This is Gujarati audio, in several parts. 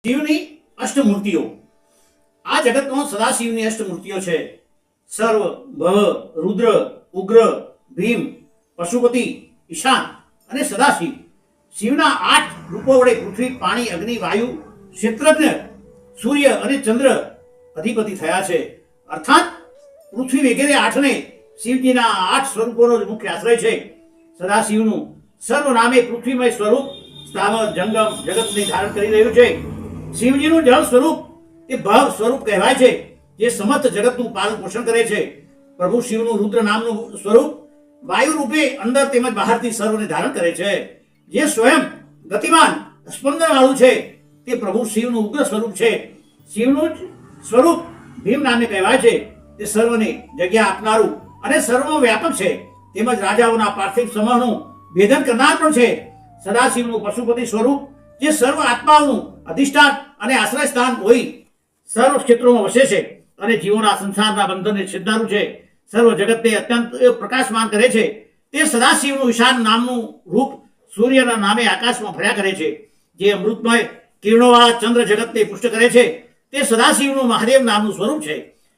શિવની અષ્ટમૂર્તિઓ આ જગતમાં સદાશિવની અષ્ટમૂર્તિઓ છે. સર્વ, ભવ, રુદ્ર, ઉગ્ર, ભીમ, પશુપતિ, ઈશાન અને સદાશિવ. શિવના 8 રૂપો વડે પૃથ્વી, પાણી, અગ્નિ, વાયુ, ક્ષેત્રજ્ઞ, સૂર્ય અને ચંદ્ર અધિપતિ થયા છે. અર્થાત પૃથ્વી વગેરે 8ને શિવજીના 8 સ્વરૂપોનો જ મુખ્ય આશ્રય છે. સદાશિવનું સર્વ નામે પૃથ્વીમય સ્વરૂપ સ્થાવર જંગમ જગતને ધારણ કરી રહ્યું છે. શિવજીનું જળ સ્વરૂપ એ ભવ સ્વરૂપ કહેવાય છે, જે સમસ્ત જગતનું પાલન પોષણ કરે છે. પ્રભુ શિવનું રુદ્ર નામનું સ્વરૂપ વાયુ રૂપે અંદર તેમજ બહારથી સર્વને ધારણ કરે છે. જે સ્વયં ગતિમાન સ્પંદન વાળું છે તે પ્રભુ શિવનું ઉગ્ર સ્વરૂપ છે. શિવનું જ સ્વરૂપ ભીમ નામે કહેવાય છે. તે સર્વને જગ્યા આપનારું અને સર્વવ્યાપક છે, તેમજ રાજાઓના પાર્થિવ સમૂહનું ભેદન કરનાર પણ છે. સદાશિવનું પશુપતિ સ્વરૂપ જે સર્વ આત્માઓનું અધિષ્ઠાન અને આશ્રય સ્થાન હોઈ સર્વ ક્ષેત્રોમાં વસે છે અને જીવોના સંસારના બંધનને છેદનારું છે. સર્વ જગતને અત્યંત પ્રકાશમાન કરે છે. તે સદાશિવનું ઈશાન નામનું રૂપ સૂર્યના નામે આકાશમાં ફર્યા કરે છે. જે અમૃતમય કિરણોવાળા ચંદ્ર જગતને પુષ્ટ કરે છે તે સદાશિવનું મહાદેવ નામનું સ્વરૂપ છે.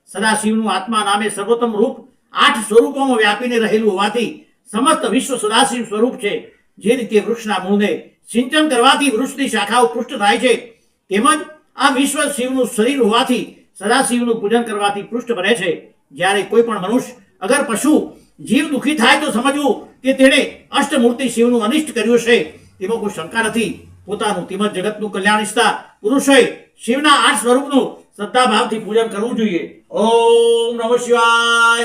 સદાશિવનું આત્મા નામે સર્વોત્તમ રૂપ 8 સ્વરૂપોમાં વ્યાપીને રહેલું હોવાથી સમસ્ત વિશ્વ સદાશિવ સ્વરૂપ છે. જે રીતે વૃક્ષના મૂળને સિંચન કરવાથી વૃક્ષની શાખાઓ પુષ્ટ થાય છે, તેમજ આ વિશ્વ શિવનું શરીર હોવાથી સદાશિવનું પૂજન કરવાથી પુષ્ટ બને છે. જ્યારે કોઈ પણ મનુષ્ય અગર પશુ જીવ દુઃખી થાય તો સમજવું કે તેણે અષ્ટમૂર્તિ શિવનું અનિષ્ટ કર્યું છે, તેમાં કોઈ શંકા નથી. પોતાનું તેમજ જગતનું કલ્યાણ ઈચ્છતા પુરુષોએ શિવના 8 સ્વરૂપનું શ્રદ્ધાભાવથી પૂજન કરવું જોઈએ. ઓમ નમઃ શિવાય.